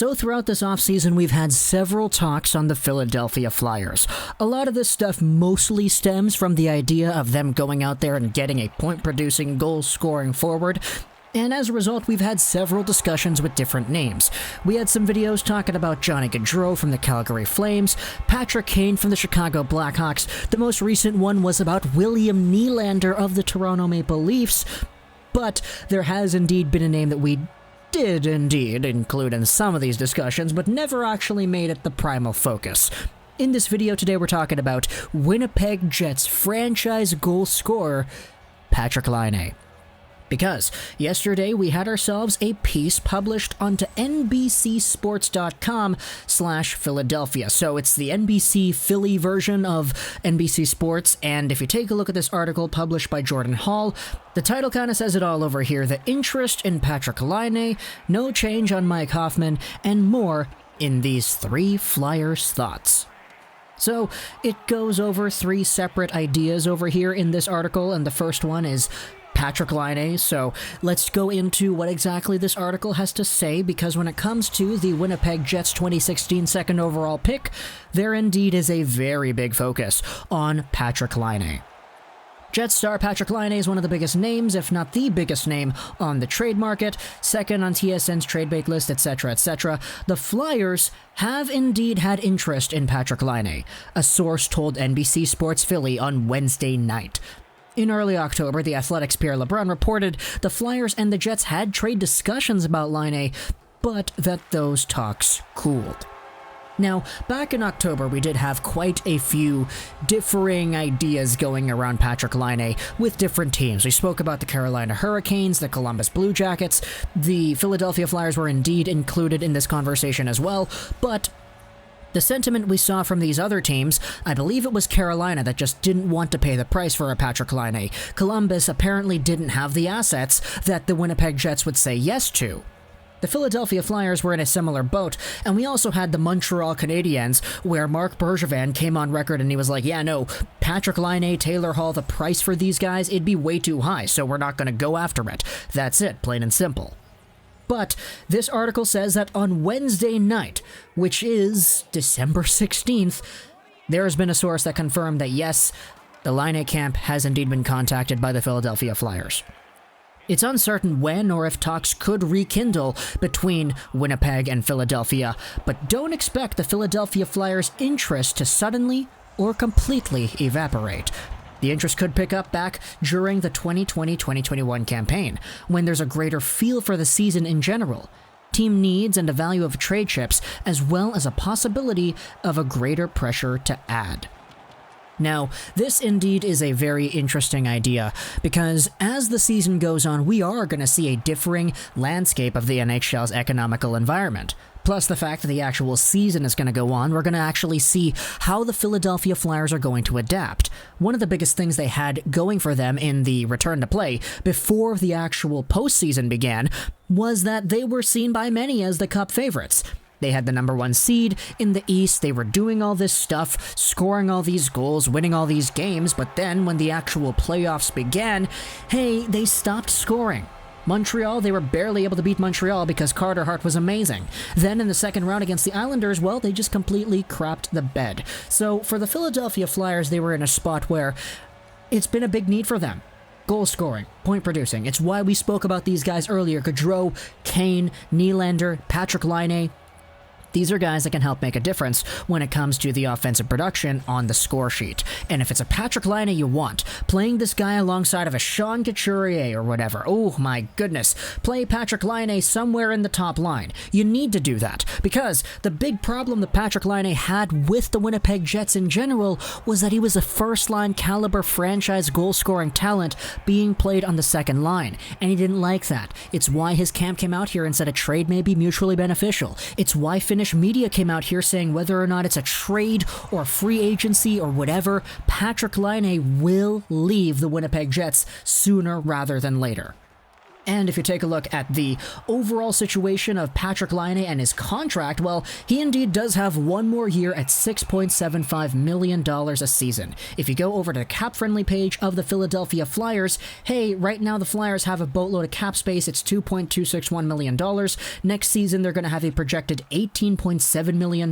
So throughout this offseason, we've had several talks on the Philadelphia Flyers. A lot of this stuff mostly stems from the idea of them going out there and getting a point-producing, goal-scoring forward. And as a result, we've had several discussions with different names. We had some videos talking about Johnny Gaudreau from the Calgary Flames, Patrick Kane from the Chicago Blackhawks. The most recent one was about William Nylander of the Toronto Maple Leafs. But there has indeed been a name that we did indeed include in some of these discussions, but never actually made it the primal focus. In this video today, we're talking about Winnipeg Jets franchise goal scorer, Patrik Laine. Because yesterday we had ourselves a piece published onto NBCSports.com/Philadelphia. So it's the NBC Philly version of NBC Sports, and if you take a look at this article published by Jordan Hall, the title kind of says it all over here. The interest in Patrik Laine, no change on Mike Hoffman, and more in these three Flyers thoughts. So it goes over three separate ideas over here in this article, and the first one is Patrik Laine. So let's go into what exactly this article has to say, because when it comes to the Winnipeg Jets 2016 second overall pick, there indeed is a very big focus on Patrik Laine. Jets star Patrik Laine is one of the biggest names, if not the biggest name, on the trade market, second on TSN's trade bait list, etc., etc. The Flyers have indeed had interest in Patrik Laine, a source told NBC Sports Philly on Wednesday night. In early October, the Athletic's Pierre-Luc reported the Flyers and the Jets had trade discussions about Laine, but that those talks cooled. Now, back in October, we did have quite a few differing ideas going around Patrik Laine with different teams. We spoke about the Carolina Hurricanes, the Columbus Blue Jackets. The Philadelphia Flyers were indeed included in this conversation as well, but the sentiment we saw from these other teams, I believe it was Carolina that just didn't want to pay the price for a Patrik Laine. Columbus apparently didn't have the assets that the Winnipeg Jets would say yes to. The Philadelphia Flyers were in a similar boat, and we also had the Montreal Canadiens, where Marc Bergevin came on record and he was like, yeah, no, Patrik Laine, Taylor Hall, the price for these guys, it'd be way too high, so we're not going to go after it. That's it, plain and simple. But this article says that on Wednesday night, which is December 16th, there has been a source that confirmed that yes, the Laine camp has indeed been contacted by the Philadelphia Flyers. It's uncertain when or if talks could rekindle between Winnipeg and Philadelphia, but don't expect the Philadelphia Flyers' interest to suddenly or completely evaporate. The interest could pick up back during the 2020-2021 campaign, when there's a greater feel for the season in general, team needs and the value of trade chips, as well as a possibility of a greater pressure to add. Now, this indeed is a very interesting idea, because as the season goes on, we are going to see a differing landscape of the NHL's economical environment. Plus the fact that the actual season is going to go on, we're going to actually see how the Philadelphia Flyers are going to adapt. One of the biggest things they had going for them in the return to play before the actual postseason began was that they were seen by many as the Cup favorites. They had the number one seed in the East, they were doing all this stuff, scoring all these goals, winning all these games, but then when the actual playoffs began, hey, they stopped scoring. Montreal, they were barely able to beat Montreal because Carter Hart was amazing. Then in the second round against the Islanders, well, they just completely crapped the bed. So for the Philadelphia Flyers, they were in a spot where it's been a big need for them. Goal scoring, point producing. It's why we spoke about these guys earlier. Gaudreau, Kane, Nylander, Patrik Laine. These are guys that can help make a difference when it comes to the offensive production on the score sheet. And if it's a Patrik Laine you want, playing this guy alongside of a Sean Couturier or whatever, oh my goodness, play Patrik Laine somewhere in the top line. You need to do that, because the big problem that Patrik Laine had with the Winnipeg Jets in general was that he was a first-line caliber franchise goal-scoring talent being played on the second line, and he didn't like that. It's why his camp came out here and said a trade may be mutually beneficial. It's why Finnish media came out here saying whether or not it's a trade or a free agency or whatever, Patrik Laine will leave the Winnipeg Jets sooner rather than later. And if you take a look at the overall situation of Patrik Laine and his contract, well, he indeed does have one more year at $6.75 million a season. If you go over to the cap-friendly page of the Philadelphia Flyers, hey, right now the Flyers have a boatload of cap space. It's $2.261 million. Next season, they're going to have a projected $18.7 million.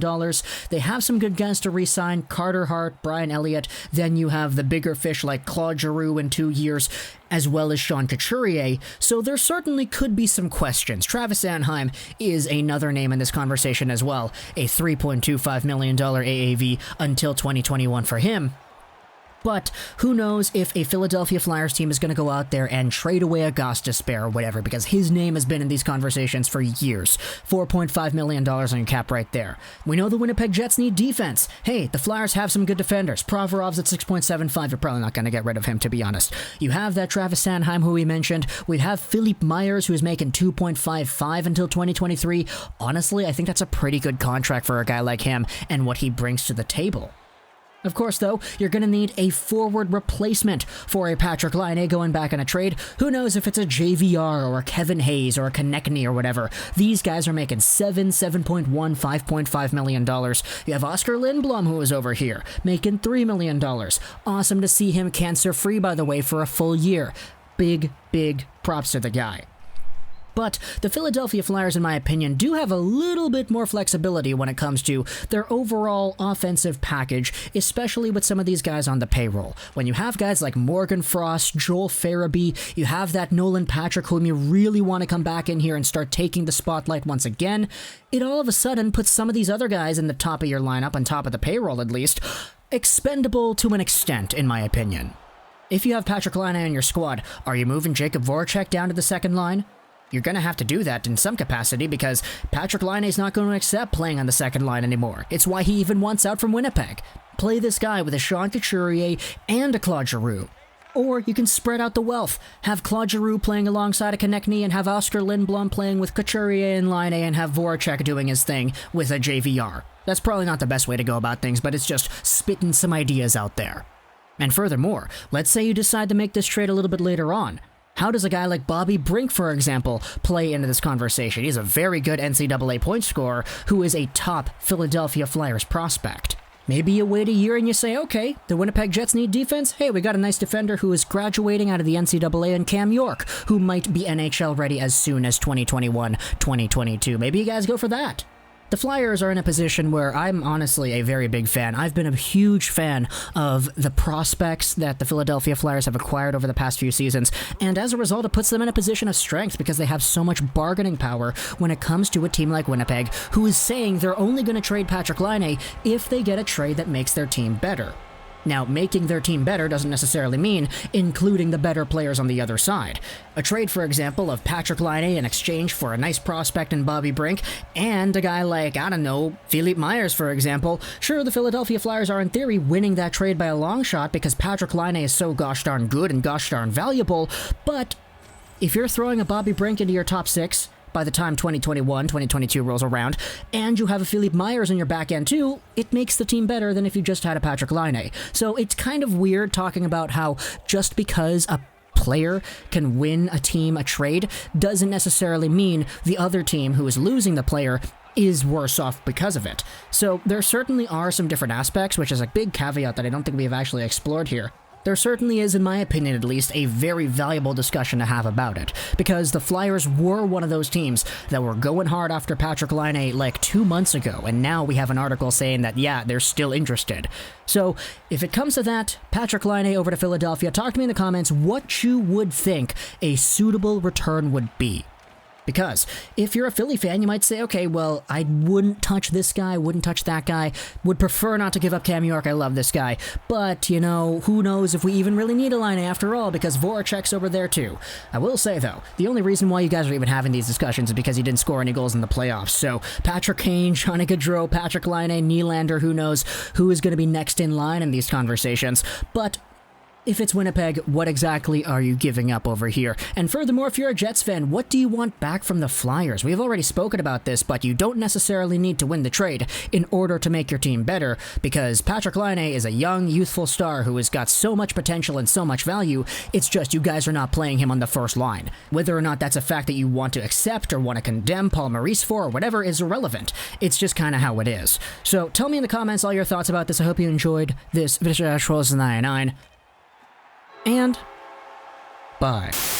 They have some good guys to re-sign, Carter Hart, Brian Elliott. Then you have the bigger fish like Claude Giroux in 2 years, as well as Sean Couturier, so there certainly could be some questions. Travis Sanheim is another name in this conversation as well, a $3.25 million AAV until 2021 for him. But who knows if a Philadelphia Flyers team is going to go out there and trade away a Gostisbehere or whatever, because his name has been in these conversations for years. $4.5 million on your cap right there. We know the Winnipeg Jets need defense. Hey, the Flyers have some good defenders. Provorov's at 6.75. You're probably not going to get rid of him, to be honest. You have that Travis Sanheim who we mentioned. We have Philippe Myers, who is making $2.55 until 2023. Honestly, I think that's a pretty good contract for a guy like him and what he brings to the table. Of course, though, you're going to need a forward replacement for a Patrik Laine going back in a trade. Who knows if it's a JVR or a Kevin Hayes or a Konechny or whatever. These guys are making $7.1, $5.5 million. You have Oscar Lindblom, who is over here, making $3 million. Awesome to see him cancer-free, by the way, for a full year. Big props to the guy. But the Philadelphia Flyers, in my opinion, do have a little bit more flexibility when it comes to their overall offensive package, especially with some of these guys on the payroll. When you have guys like Morgan Frost, Joel Farabee, you have that Nolan Patrick, whom you really want to come back in here and start taking the spotlight once again, it all of a sudden puts some of these other guys in the top of your lineup, on top of the payroll at least, expendable to an extent, in my opinion. If you have Patrik Laine on your squad, are you moving Jacob Voracek down to the second line? You're going to have to do that in some capacity because Patrik Laine is not going to accept playing on the second line anymore. It's why he even wants out from Winnipeg. Play this guy with a Sean Couturier and a Claude Giroux. Or you can spread out the wealth. Have Claude Giroux playing alongside a Konechny and have Oscar Lindblom playing with Couturier and Laine and have Voracek doing his thing with a JVR. That's probably not the best way to go about things, but it's just spitting some ideas out there. And furthermore, let's say you decide to make this trade a little bit later on. How does a guy like Bobby Brink, for example, play into this conversation? He's a very good NCAA point scorer who is a top Philadelphia Flyers prospect. Maybe you wait a year and you say, okay, the Winnipeg Jets need defense. Hey, we got a nice defender who is graduating out of the NCAA and Cam York, who might be NHL ready as soon as 2021, 2022. Maybe you guys go for that. The Flyers are in a position where I'm honestly a very big fan. I've been a huge fan of the prospects that the Philadelphia Flyers have acquired over the past few seasons, and as a result, it puts them in a position of strength because they have so much bargaining power when it comes to a team like Winnipeg, who is saying they're only going to trade Patrik Laine if they get a trade that makes their team better. Now, making their team better doesn't necessarily mean including the better players on the other side. A trade, for example, of Patrik Laine in exchange for a nice prospect in Bobby Brink, and a guy like, I don't know, Philippe Myers, for example. Sure, the Philadelphia Flyers are in theory winning that trade by a long shot because Patrik Laine is so gosh darn good and gosh darn valuable, but if you're throwing a Bobby Brink into your top six by the time 2021, 2022 rolls around, and you have a Philippe Myers in your back end too, it makes the team better than if you just had a Patrik Laine. So it's kind of weird talking about how just because a player can win a team a trade doesn't necessarily mean the other team who is losing the player is worse off because of it. So there certainly are some different aspects, which is a big caveat that I don't think we have actually explored here. There certainly is, in my opinion at least, a very valuable discussion to have about it, because the Flyers were one of those teams that were going hard after Patrik Laine like 2 months ago, and now we have an article saying that, yeah, they're still interested. So, if it comes to that, Patrik Laine over to Philadelphia, talk to me in the comments what you would think a suitable return would be. Because if you're a Philly fan, you might say, okay, well, I wouldn't touch this guy, wouldn't touch that guy, would prefer not to give up Cam York, I love this guy. But, you know, who knows if we even really need a line after all, because Voracek's over there too. I will say, though, the only reason why you guys are even having these discussions is because he didn't score any goals in the playoffs. So, Patrick Kane, Johnny Gaudreau, Patrik Laine, Nylander, who knows who is going to be next in line in these conversations. But if it's Winnipeg, what exactly are you giving up over here? And furthermore, if you're a Jets fan, what do you want back from the Flyers? We've already spoken about this, but you don't necessarily need to win the trade in order to make your team better, because Patrik Laine is a young, youthful star who has got so much potential and so much value. It's just you guys are not playing him on the first line. Whether or not that's a fact that you want to accept or want to condemn Paul Maurice for or whatever is irrelevant. It's just kind of how it is. So tell me in the comments all your thoughts about this. I hope you enjoyed this video. 99 and bye.